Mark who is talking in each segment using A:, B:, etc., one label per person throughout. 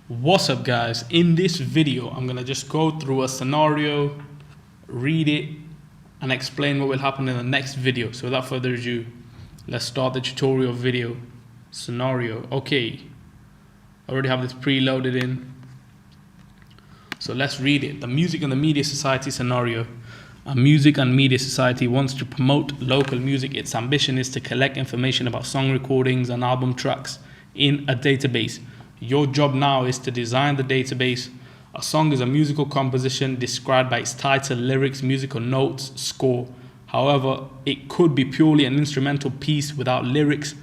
A: What's up guys, in this video I'm gonna just go through a scenario, read it and explain what will happen in the next video. So without further ado, let's start the tutorial video. Scenario. Okay, I already have this preloaded in, so let's read it. The Music and the Media Society scenario. A music and media society wants to promote local music. Its ambition is to collect information about song recordings and album tracks in a database. Your job now is to design the database. A song is a musical composition described by its title, lyrics, musical notes, score. However, it could be purely an instrumental piece without lyrics.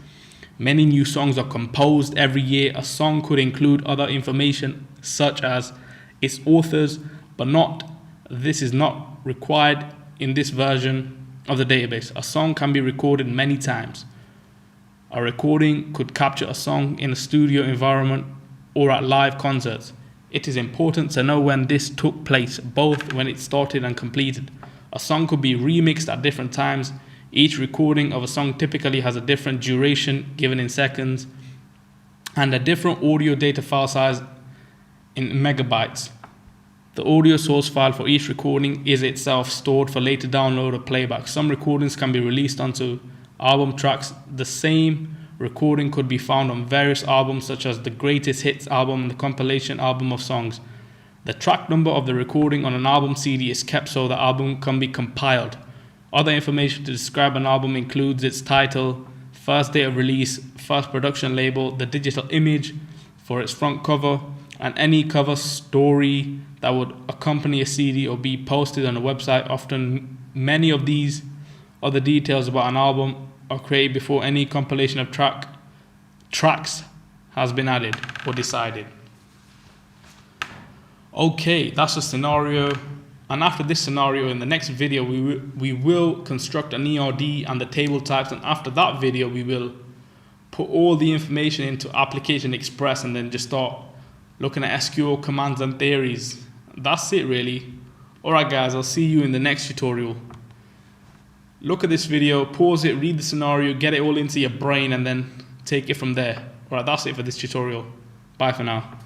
A: Many new songs are composed every year. A song could include other information such as its authors, but this is not required in this version of the database. A song can be recorded many times. A recording could capture a song in a studio environment or at live concerts. It is important to know when this took place, both when it started and completed. A song could be remixed at different times. Each recording of a song typically has a different duration given in seconds and a different audio data file size in megabytes. The audio source file for each recording is itself stored for later download or playback. Some recordings can be released onto album tracks. The same recording could be found on various albums such as the Greatest Hits album and the compilation album of songs. The track number of the recording on an album CD is kept so the album can be compiled. Other information to describe an album includes its title, first date of release, first production label, the digital image for its front cover, and any cover story that would accompany a CD or be posted on a website. Often, many of these other details about an album are created before any compilation of tracks has been added or decided. Okay, that's a scenario. And after this scenario, in the next video, we will construct an ERD and the table types. And after that video, we will put all the information into Application Express and then just start looking at SQL commands and theories. That's it really. Alright guys, I'll see you in the next tutorial. Look at this video, pause it, read the scenario, get it all into your brain and then take it from there. Alright, that's it for this tutorial. Bye for now.